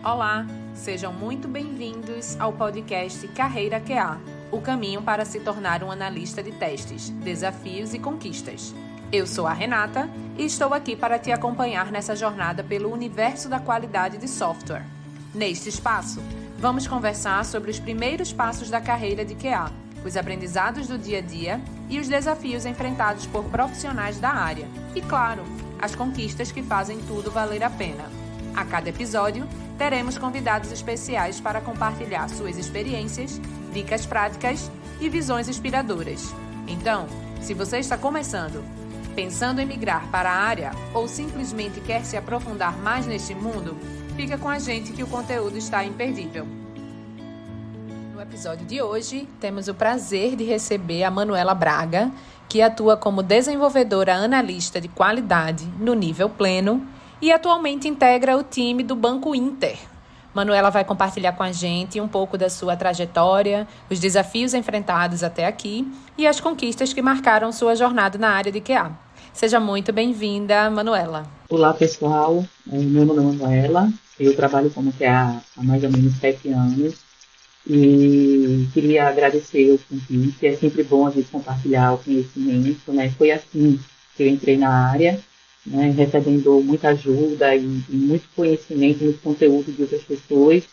Olá, sejam muito bem-vindos ao podcast Carreira QA, o caminho para se tornar um analista de testes, desafios e conquistas. Eu sou a Renata e estou aqui para te acompanhar nessa jornada pelo universo da qualidade de software. Neste espaço, vamos conversar sobre os primeiros passos da carreira de QA, os aprendizados do dia a dia e os desafios enfrentados por profissionais da área. E, claro, as conquistas que fazem tudo valer a pena. A cada episódio, teremos convidados especiais para compartilhar suas experiências, dicas práticas e visões inspiradoras. Então, se você está começando, pensando em migrar para a área ou simplesmente quer se aprofundar mais neste mundo, fica com a gente que o conteúdo está imperdível. No episódio de hoje, temos o prazer de receber a Manuela Braga, que atua como desenvolvedora analista de qualidade no nível pleno e atualmente integra o time do Banco Inter. Manuela vai compartilhar com a gente um pouco da sua trajetória, os desafios enfrentados até aqui e as conquistas que marcaram sua jornada na área de QA. Seja muito bem-vinda, Manuela. Olá, pessoal. Meu nome é Manuela. Eu trabalho como QA há mais ou menos 7 anos e queria agradecer o convite. É sempre bom a gente compartilhar o conhecimento, né? Foi assim que eu entrei na área, né, recebendo muita ajuda e muito conhecimento, muito conteúdo de outras pessoas.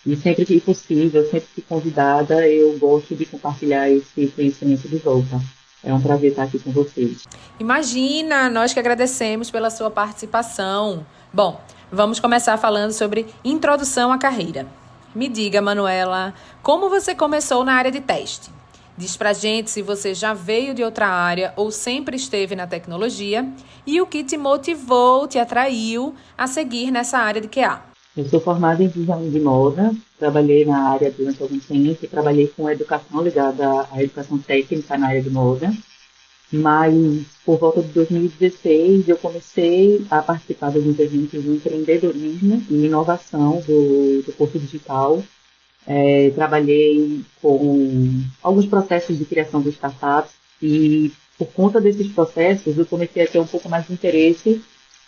E sempre que possível, sempre que convidada, eu gosto de compartilhar esse conhecimento de volta. É um prazer estar aqui com vocês. Imagina, nós que agradecemos pela sua participação. Bom, vamos começar falando sobre introdução à carreira. Me diga, Manuela, como você começou na área de teste? Diz pra gente se você já veio de outra área ou sempre esteve na tecnologia e o que te motivou, te atraiu a seguir nessa área de QA. Eu sou formada em design de moda, trabalhei na área durante algum tempo, trabalhei com educação ligada à educação técnica na área de moda, mas por volta de 2016 eu comecei a participar dos eventos de empreendedorismo e inovação do curso digital. Trabalhei com alguns processos de criação de startups e por conta desses processos eu comecei a ter um pouco mais de interesse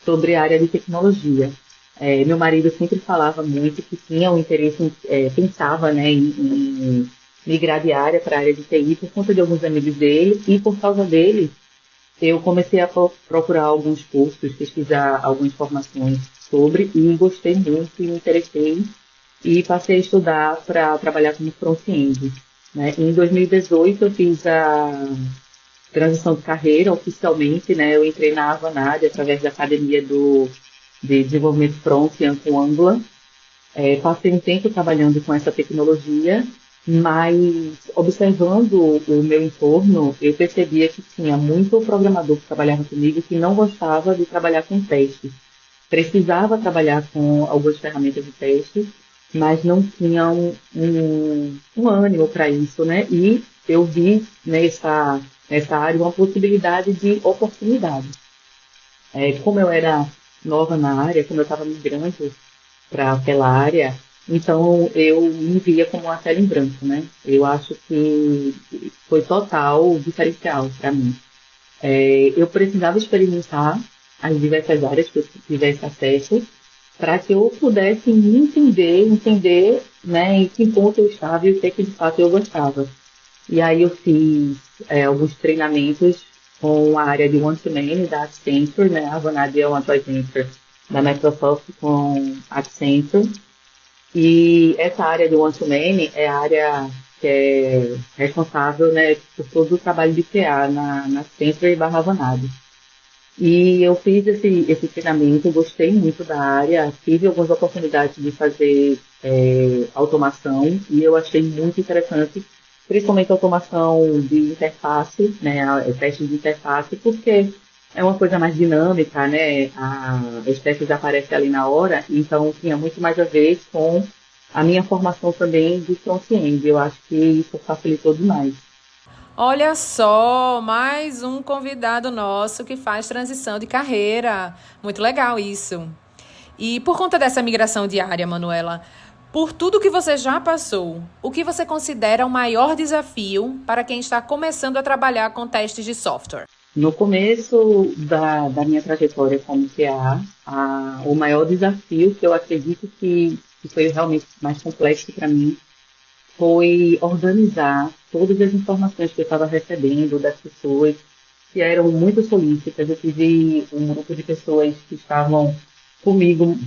sobre a área de tecnologia. Meu marido sempre falava muito que tinha um interesse, pensava, né, em migrar de área para a área de TI por conta de alguns amigos dele e por causa dele eu comecei a procurar alguns cursos, pesquisar algumas informações sobre e gostei muito e me interessei e passei a estudar para trabalhar como front-end, né? Em 2018 eu fiz a transição de carreira oficialmente, né? Eu entrei na Avanade através da academia de desenvolvimento front-end com Angular. Passei um tempo trabalhando com essa tecnologia, mas observando o meu entorno, eu percebia que tinha muito programador que trabalhava comigo que não gostava de trabalhar com teste. Precisava trabalhar com algumas ferramentas de teste, mas não tinha um ânimo para isso, né? E eu vi nessa área uma possibilidade de oportunidade. Como eu era nova na área, como eu estava migrando para aquela área, então eu me via como uma tela em branco, né? Eu acho que foi total diferencial para mim. Eu precisava experimentar as diversas áreas que eu tivesse acesso, para que eu pudesse me entender, né, em que ponto eu estava e o que de fato eu gostava. E aí eu fiz alguns treinamentos com a área de One-to-Many da Accenture, né, a Vanade é uma joint venture da Microsoft com a Accenture. E essa área de One-to-Many é a área que é responsável, né, por todo o trabalho de QA na Accenture e barra Vanade. E eu fiz esse treinamento, gostei muito da área, tive algumas oportunidades de fazer automação e eu achei muito interessante, principalmente a automação de interface, né, teste de interface, porque é uma coisa mais dinâmica, né, os testes aparecem ali na hora, então tinha muito mais a ver com a minha formação também de front-end, eu acho que isso facilitou demais. Olha só, mais um convidado nosso que faz transição de carreira. Muito legal isso. E por conta dessa migração diária, Manuela, por tudo que você já passou, o que você considera o maior desafio para quem está começando a trabalhar com testes de software? No começo da minha trajetória como QA, o maior desafio que eu acredito que que foi realmente mais complexo para mim, foi organizar todas as informações que eu estava recebendo das pessoas que eram muito solícitas. Eu tive um grupo de pessoas que estavam comigo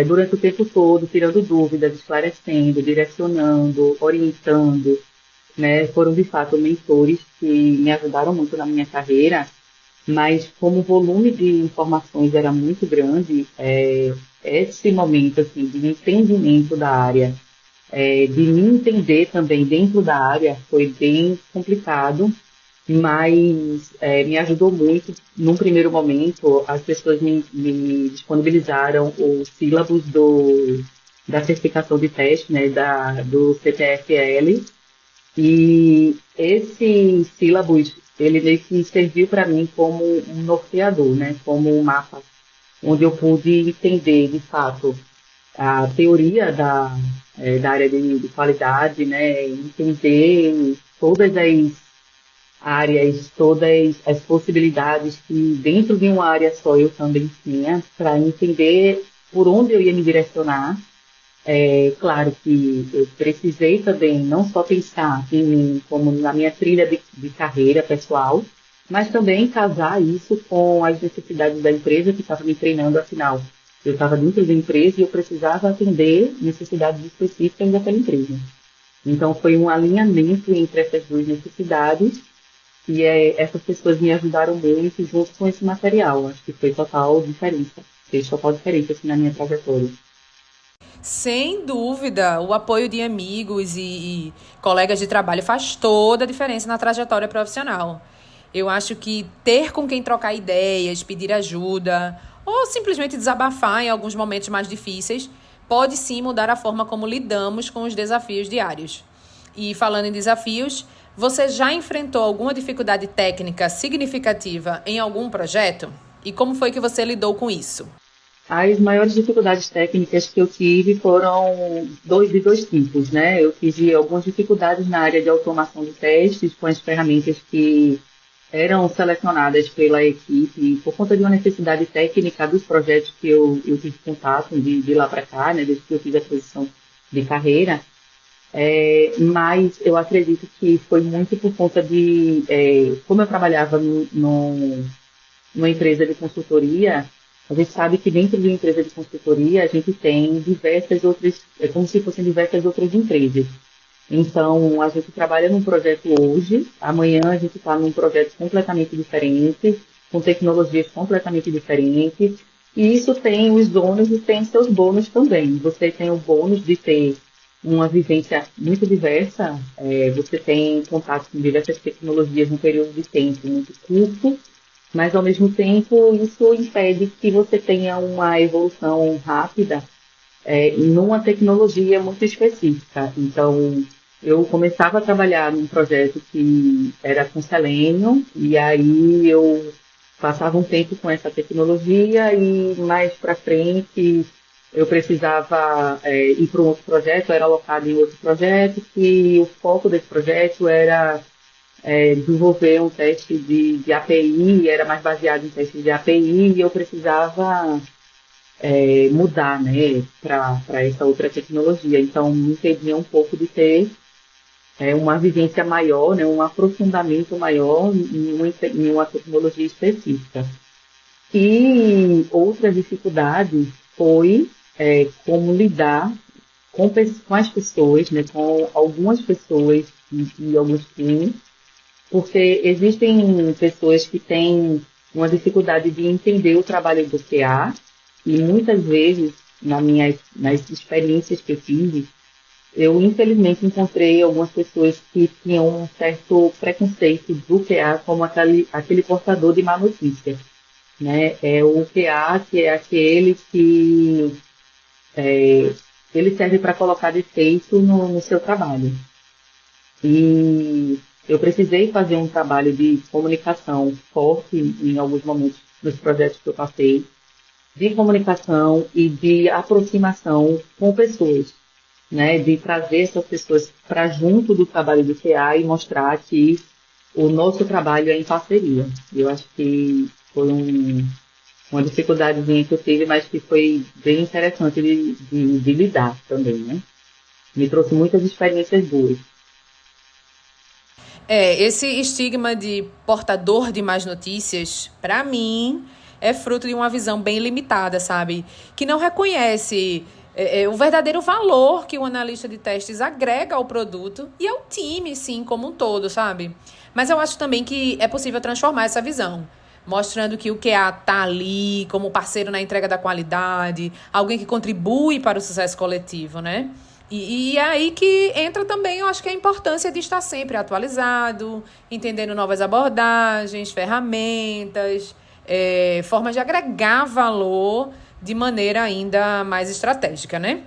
durante o tempo todo, tirando dúvidas, esclarecendo, direcionando, orientando, né? Foram, de fato, mentores que me ajudaram muito na minha carreira, mas como o volume de informações era muito grande, esse momento assim, de entendimento da área, de me entender também dentro da área, foi bem complicado, mas me ajudou muito. Num primeiro momento, as pessoas me disponibilizaram os sílabos da certificação de teste, né, do CTFL, e esse sílabus, ele meio que serviu para mim como um norteador, né, como um mapa, onde eu pude entender, de fato, a teoria da área de qualidade, né, entender todas as áreas, todas as possibilidades que dentro de uma área só eu também tinha, para entender por onde eu ia me direcionar. Claro que eu precisei também não só pensar em mim como na minha trilha de carreira pessoal, mas também casar isso com as necessidades da empresa que estava me treinando, afinal. Eu estava dentro da empresa e eu precisava atender necessidades específicas daquela empresa. Então foi um alinhamento entre essas duas necessidades e essas pessoas me ajudaram muito junto com esse material. Acho que foi total diferença. Fez total diferença assim, na minha trajetória. Sem dúvida, o apoio de amigos e colegas de trabalho faz toda a diferença na trajetória profissional. Eu acho que ter com quem trocar ideias, pedir ajuda ou simplesmente desabafar em alguns momentos mais difíceis pode sim mudar a forma como lidamos com os desafios diários. E falando em desafios, você já enfrentou alguma dificuldade técnica significativa em algum projeto? E como foi que você lidou com isso? As maiores dificuldades técnicas que eu tive foram de dois tipos, né? Eu tive algumas dificuldades na área de automação de testes com as ferramentas que eram selecionadas pela equipe por conta de uma necessidade técnica dos projetos que eu tive contato de lá para cá, né? Desde que eu fiz a transição de carreira. Mas eu acredito que foi muito por conta como eu trabalhava numa empresa de consultoria. A gente sabe que dentro de uma empresa de consultoria a gente tem diversas outras, é como se fossem diversas outras empresas. Então, a gente trabalha num projeto hoje, amanhã a gente está num projeto completamente diferente, com tecnologias completamente diferentes, e isso tem os ônus e tem seus bônus também. Você tem o bônus de ter uma vivência muito diversa, você tem contato com diversas tecnologias num período de tempo muito curto, mas ao mesmo tempo isso impede que você tenha uma evolução rápida numa tecnologia muito específica. Então, eu começava a trabalhar num projeto que era com Selenium, e aí eu passava um tempo com essa tecnologia e mais para frente eu precisava ir para um outro projeto, eu era alocado em outro projeto, que o foco desse projeto era desenvolver um teste de API, era mais baseado em testes de API, e eu precisava mudar, né, para essa outra tecnologia. Então, me impedia um pouco de ter uma vivência maior, né, um aprofundamento maior em uma tecnologia específica. E outra dificuldade foi como lidar com as pessoas, né, com algumas pessoas e alguns times, porque existem pessoas que têm uma dificuldade de entender o trabalho do QA, e muitas vezes, nas experiências que eu tive, eu infelizmente encontrei algumas pessoas que tinham um certo preconceito do QA como aquele portador de má notícia, né? O QA que é aquele que ele serve para colocar defeito no seu trabalho. E eu precisei fazer um trabalho de comunicação forte em alguns momentos nos projetos que eu passei, de comunicação e de aproximação com pessoas, né? De trazer essas pessoas para junto do trabalho do QA e mostrar que o nosso trabalho é em parceria. Eu acho que foi uma dificuldadezinha que eu tive, mas que foi bem interessante de lidar também, né? Me trouxe muitas experiências boas. Esse estigma de portador de más notícias, para mim, é fruto de uma visão bem limitada, sabe? Que não reconhece o verdadeiro valor que o analista de testes agrega ao produto e ao time, sim, como um todo, sabe? Mas eu acho também que é possível transformar essa visão, mostrando que o QA tá ali como parceiro na entrega da qualidade, alguém que contribui para o sucesso coletivo, né? E é aí que entra também, eu acho que a importância de estar sempre atualizado, entendendo novas abordagens, ferramentas, formas de agregar valor de maneira ainda mais estratégica, né?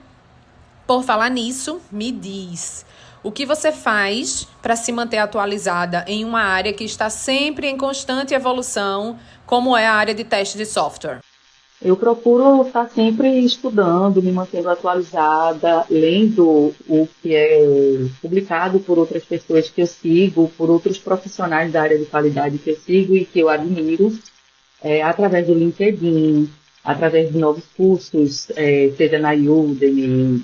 Por falar nisso, me diz, o que você faz para se manter atualizada em uma área que está sempre em constante evolução, como é a área de teste de software? Eu procuro estar sempre estudando, me mantendo atualizada, lendo o que é publicado por outras pessoas que eu sigo, por outros profissionais da área de qualidade que eu sigo e que eu admiro, através do LinkedIn, através de novos cursos, seja na Udemy,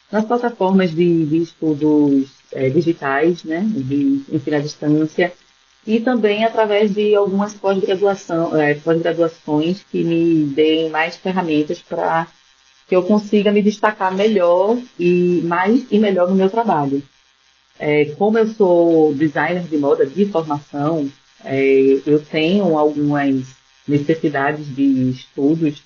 nas plataformas de estudos digitais, né, de ensino à distância, e também através de algumas pós-graduações que me deem mais ferramentas para que eu consiga me destacar melhor e mais e melhor no meu trabalho. Como eu sou designer de moda de formação, eu tenho algumas necessidades de estudos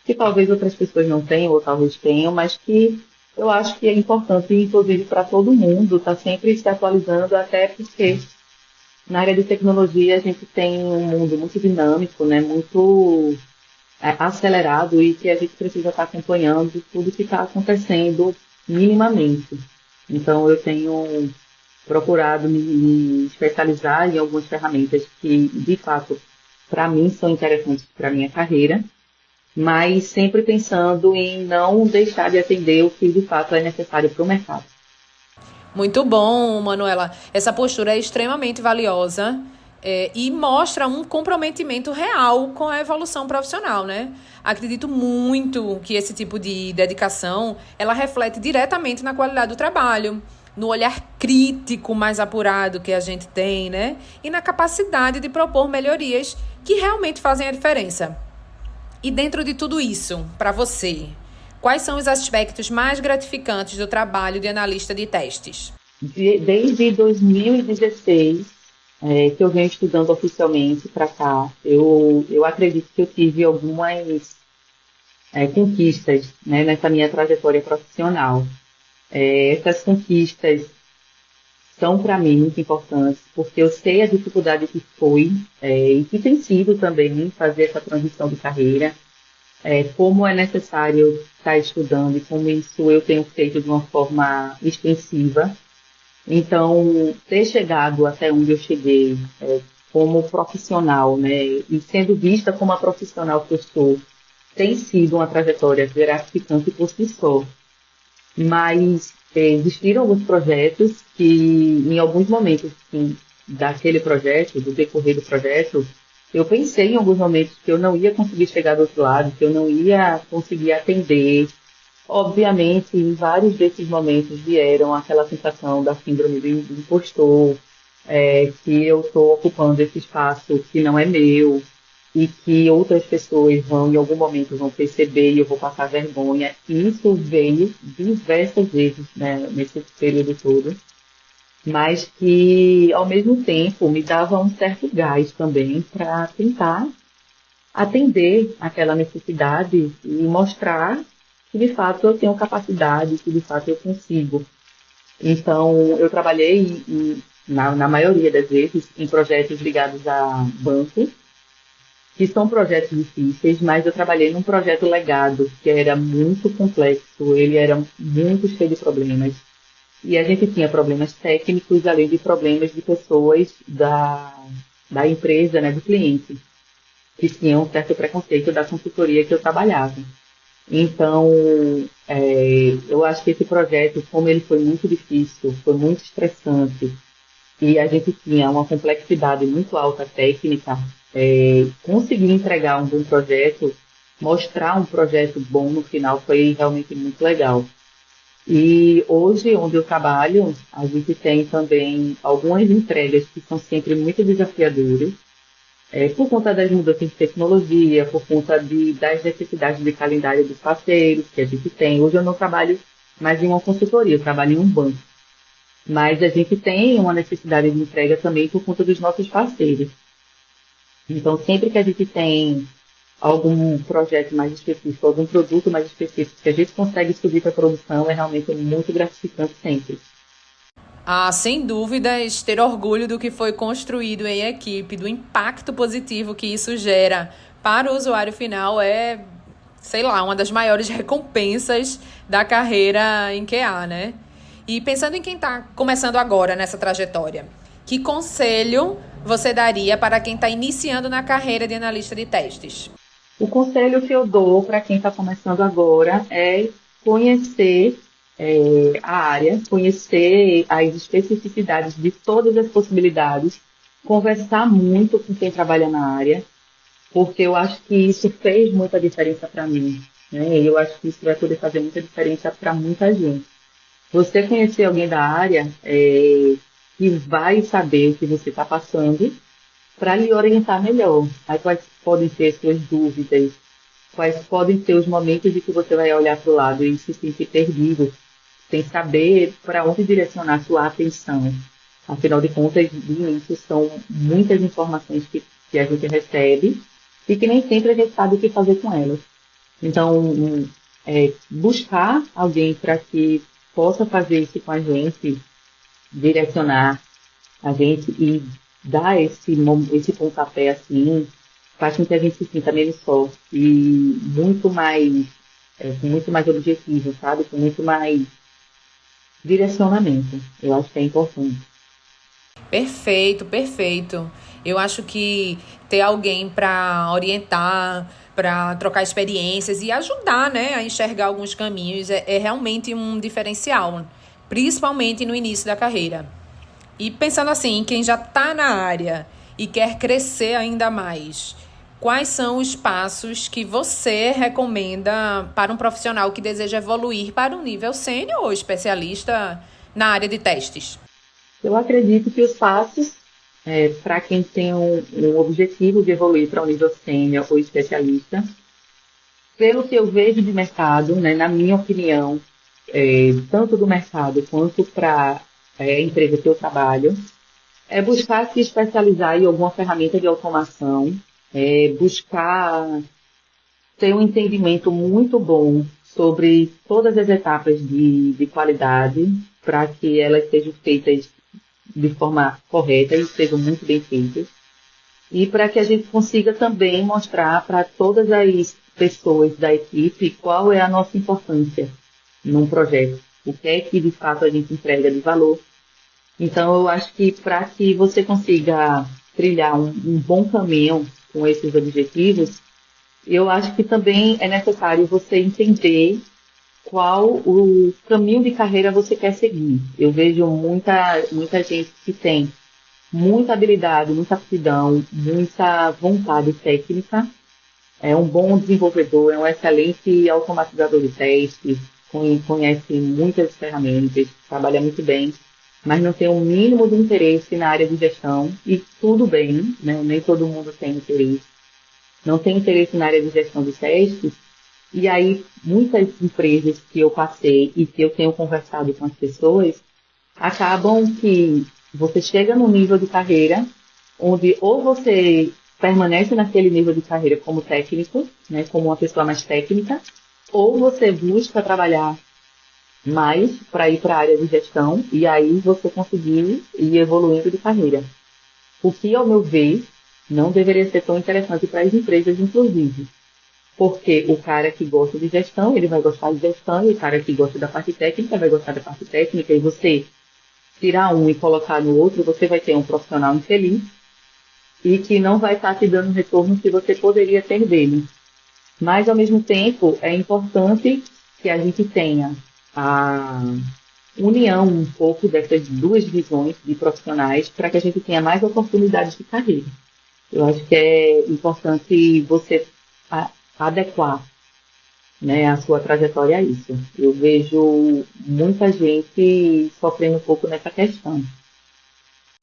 que talvez outras pessoas não tenham ou talvez tenham, mas que eu acho que é importante, inclusive para todo mundo, estar sempre se atualizando, até porque na área de tecnologia a gente tem um mundo muito dinâmico, né, muito acelerado e que a gente precisa estar acompanhando tudo que está acontecendo minimamente. Então eu tenho procurado me especializar em algumas ferramentas que, de fato, para mim são interessantes para a minha carreira, mas sempre pensando em não deixar de atender o que, de fato, é necessário para o mercado. Muito bom, Manuela. Essa postura é extremamente valiosa e mostra um comprometimento real com a evolução profissional, né? Acredito muito que esse tipo de dedicação, ela reflete diretamente na qualidade do trabalho, no olhar crítico mais apurado que a gente tem, né? E na capacidade de propor melhorias que realmente fazem a diferença. E dentro de tudo isso, para você, quais são os aspectos mais gratificantes do trabalho de analista de testes? Desde 2016, que eu venho estudando oficialmente para cá, eu acredito que eu tive algumas conquistas, né, nessa minha trajetória profissional. Essas conquistas são para mim muito importantes, porque eu sei a dificuldade que foi e que tem sido também fazer essa transição de carreira, como é necessário estar estudando e como isso eu tenho feito de uma forma extensiva. Então, ter chegado até onde eu cheguei como profissional, né, e sendo vista como a profissional que eu sou, tem sido uma trajetória gratificante por si só. Mas existiram alguns projetos que, em alguns momentos daquele projeto, do decorrer do projeto, eu pensei em alguns momentos que eu não ia conseguir chegar do outro lado, que eu não ia conseguir atender. Obviamente, em vários desses momentos vieram aquela sensação da síndrome do impostor, que eu estou ocupando esse espaço que não é meu e que outras pessoas em algum momento vão perceber e eu vou passar vergonha. E isso veio diversas vezes, né, nesse período todo, mas que, ao mesmo tempo, me dava um certo gás também para tentar atender aquela necessidade e mostrar que, de fato, eu tenho capacidade, que, de fato, eu consigo. Então, eu trabalhei, na maioria das vezes, em projetos ligados a bancos, que são projetos difíceis, mas eu trabalhei num projeto legado, que era muito complexo, ele era muito cheio de problemas. E a gente tinha problemas técnicos, além de problemas de pessoas da empresa, né, do cliente, que tinham um certo preconceito da consultoria que eu trabalhava. Então, eu acho que esse projeto, como ele foi muito difícil, foi muito estressante, e a gente tinha uma complexidade muito alta técnica, conseguir entregar um bom projeto, mostrar um projeto bom no final foi realmente muito legal. E hoje, onde eu trabalho, a gente tem também algumas entregas que são sempre muito desafiadoras, por conta das mudanças de tecnologia, por conta das necessidades de calendário dos parceiros que a gente tem. Hoje eu não trabalho mais em uma consultoria, eu trabalho em um banco. Mas a gente tem uma necessidade de entrega também por conta dos nossos parceiros. Então, sempre que a gente tem algum projeto mais específico, algum produto mais específico que a gente consegue subir para a produção, é realmente muito gratificante sempre. Ah, sem dúvidas, ter orgulho do que foi construído em equipe, do impacto positivo que isso gera para o usuário final é, sei lá, uma das maiores recompensas da carreira em QA, né? E pensando em quem está começando agora nessa trajetória, que conselho você daria para quem está iniciando na carreira de analista de testes? O conselho que eu dou para quem está começando agora é conhecer a área, conhecer as especificidades de todas as possibilidades, conversar muito com quem trabalha na área, porque eu acho que isso fez muita diferença para mim, né? E eu acho que isso vai poder fazer muita diferença para muita gente. Você conhecer alguém da área que vai saber o que você está passando para lhe orientar melhor. Aí quais podem ser as suas dúvidas, quais podem ser os momentos em que você vai olhar para o lado e se sentir perdido, sem saber para onde direcionar a sua atenção. Afinal de contas, de início, são muitas informações que a gente recebe e que nem sempre a gente sabe o que fazer com elas. Então, buscar alguém para que possa fazer isso com a gente, direcionar a gente e dar esse pontapé assim, faz com que a gente se sinta menos só e muito mais objetivo, sabe? Com muito mais direcionamento. Eu acho que é importante. Perfeito, perfeito. Eu acho que ter alguém para orientar, para trocar experiências e ajudar, né, a enxergar alguns caminhos é realmente um diferencial, principalmente no início da carreira. E pensando assim, em quem já está na área e quer crescer ainda mais, quais são os passos que você recomenda para um profissional que deseja evoluir para um nível sênior ou especialista na área de testes? Eu acredito que os passos para quem tem um objetivo de evoluir para um nível sênior ou especialista, pelo que eu vejo de mercado, né, na minha opinião, tanto do mercado quanto para a empresa que eu trabalho, é buscar se especializar em alguma ferramenta de automação, buscar ter um entendimento muito bom sobre todas as etapas de qualidade, para que elas sejam feitas de forma correta e sejam muito bem feitas. E para que a gente consiga também mostrar para todas as pessoas da equipe qual é a nossa importância num projeto, o que é que de fato a gente entrega de valor. Então eu acho que para que você consiga trilhar um bom caminho com esses objetivos, eu acho que também é necessário você entender qual o caminho de carreira você quer seguir. Eu vejo muita gente que tem muita habilidade, muita aptidão, muita vontade técnica, é um bom desenvolvedor, é um excelente automatizador de testes, conhece muitas ferramentas, trabalha muito bem, mas não tem o mínimo de interesse na área de gestão, e tudo bem, né? Nem todo mundo tem interesse. Não tem interesse na área de gestão de testes, e aí muitas empresas que eu passei e que eu tenho conversado com as pessoas, acabam que você chega num nível de carreira onde ou você permanece naquele nível de carreira como técnico, né, como uma pessoa mais técnica, ou você busca trabalhar mais para ir para a área de gestão e aí você conseguir ir evoluindo de carreira. O que, ao meu ver, não deveria ser tão interessante para as empresas, inclusive. Porque o cara que gosta de gestão, ele vai gostar de gestão, e o cara que gosta da parte técnica vai gostar da parte técnica, e você tirar um e colocar no outro, você vai ter um profissional infeliz e que não vai estar te dando o retorno que você poderia ter dele. Mas, ao mesmo tempo, é importante que a gente tenha a união um pouco dessas duas visões de profissionais para que a gente tenha mais oportunidades de carreira. Eu acho que é importante você adequar, né, a sua trajetória a isso. Eu vejo muita gente sofrendo um pouco nessa questão.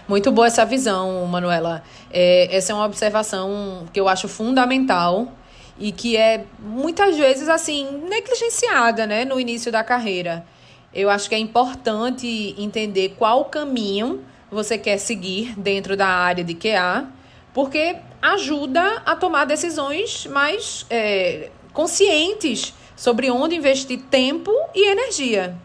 Muito boa essa visão, Manuela. Essa é uma observação que eu acho fundamental e que é muitas vezes assim negligenciada, né, no início da carreira. Eu acho que é importante entender qual caminho você quer seguir dentro da área de QA, porque ajuda a tomar decisões mais conscientes sobre onde investir tempo e energia.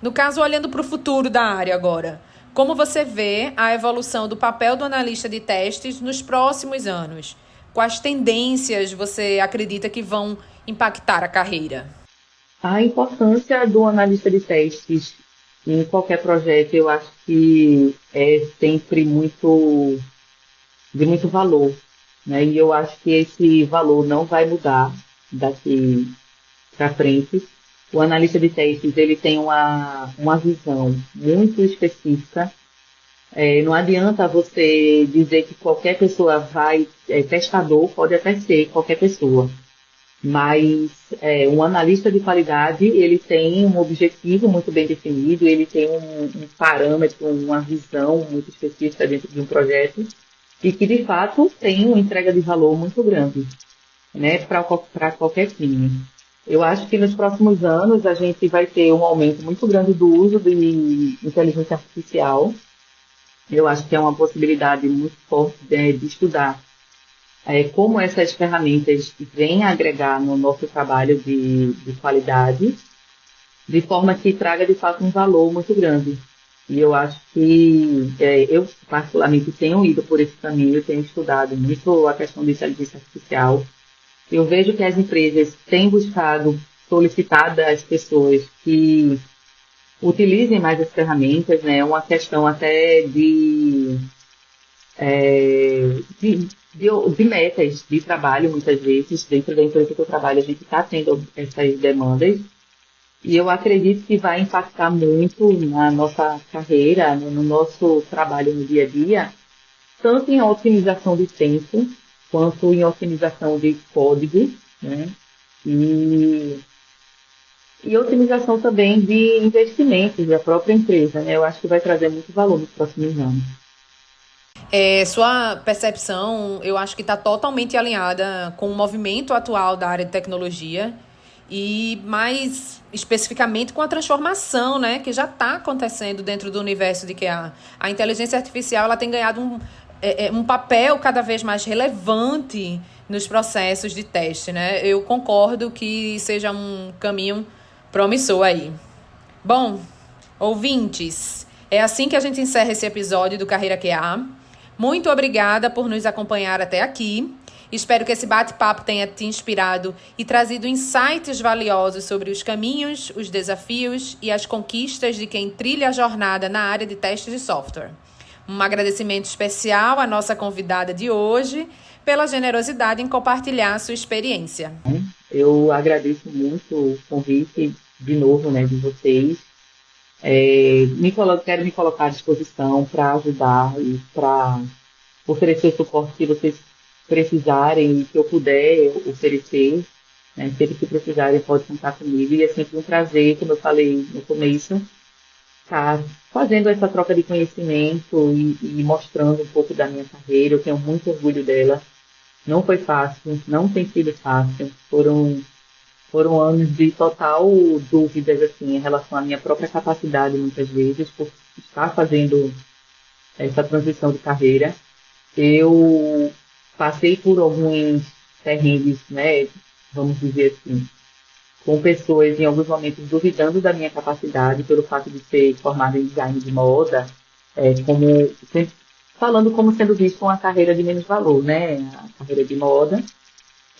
No caso, olhando para o futuro da área agora, como você vê a evolução do papel do analista de testes nos próximos anos? Quais tendências você acredita que vão impactar a carreira? A importância do analista de testes em qualquer projeto, eu acho que é sempre de muito valor, né? E eu acho que esse valor não vai mudar daqui para frente. O analista de testes, ele tem uma visão muito específica. Não adianta você dizer que qualquer pessoa testador pode até ser qualquer pessoa, mas um analista de qualidade, ele tem um objetivo muito bem definido, ele tem um parâmetro, uma visão muito específica dentro de um projeto, e que de fato tem uma entrega de valor muito grande, né, para qualquer time. Eu acho que nos próximos anos a gente vai ter um aumento muito grande do uso de inteligência artificial. Eu acho que é uma possibilidade muito forte de estudar como essas ferramentas vêm agregar no nosso trabalho de qualidade, de forma que traga de fato um valor muito grande. E eu acho que eu particularmente tenho ido por esse caminho, tenho estudado muito a questão de inteligência artificial. Eu vejo que as empresas têm buscado solicitar das pessoas que utilizem mais as ferramentas, né? É uma questão até de metas de trabalho, muitas vezes. Dentro da empresa que eu trabalho, a gente está tendo essas demandas. E eu acredito que vai impactar muito na nossa carreira, no nosso trabalho no dia a dia, tanto em otimização de tempo, quanto em otimização de código, né? E, e otimização também de investimentos da própria empresa, né? Eu acho que vai trazer muito valor nos próximos anos. Sua percepção, eu acho que está totalmente alinhada com o movimento atual da área de tecnologia e mais especificamente com a transformação, né, que já está acontecendo dentro do universo de QA. A inteligência artificial ela tem ganhado um papel cada vez mais relevante nos processos de teste, né? Eu concordo que seja um caminho promissor aí. Bom, ouvintes, é assim que a gente encerra esse episódio do Carreira QA. Muito obrigada por nos acompanhar até aqui. Espero que esse bate-papo tenha te inspirado e trazido insights valiosos sobre os caminhos, os desafios e as conquistas de quem trilha a jornada na área de testes de software. Um agradecimento especial à nossa convidada de hoje pela generosidade em compartilhar a sua experiência. Eu agradeço muito o convite de novo, né, de vocês. Quero me colocar à disposição para ajudar e para oferecer o suporte que vocês precisarem e que eu puder oferecer, né? Sempre que precisarem, pode contar comigo. E é sempre um prazer, como eu falei no começo, estar fazendo essa troca de conhecimento e mostrando um pouco da minha carreira. Eu tenho muito orgulho dela. Não foi fácil, não tem sido fácil. Foram anos de total dúvidas assim, em relação à minha própria capacidade, muitas vezes, por estar fazendo essa transição de carreira. Eu passei por alguns perrengues, né, vamos dizer assim, com pessoas em alguns momentos duvidando da minha capacidade pelo fato de ser formada em design de moda, falando como sendo visto uma carreira de menos valor, né, a carreira de moda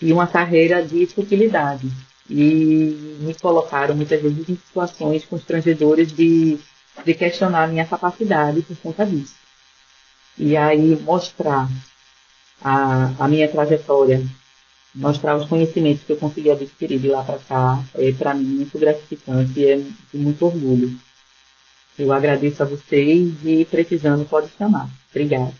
e uma carreira de futilidade. E me colocaram muitas vezes em situações constrangedoras de questionar a minha capacidade por conta disso. E aí mostrar a minha trajetória, mostrar os conhecimentos que eu consegui adquirir de lá para cá, é para mim muito gratificante e é de muito orgulho. Eu agradeço a vocês e precisando pode chamar. Obrigada.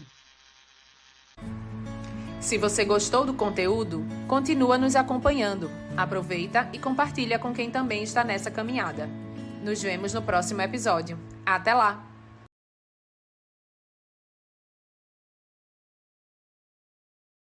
Se você gostou do conteúdo, continua nos acompanhando. Aproveita e compartilha com quem também está nessa caminhada. Nos vemos no próximo episódio. Até lá!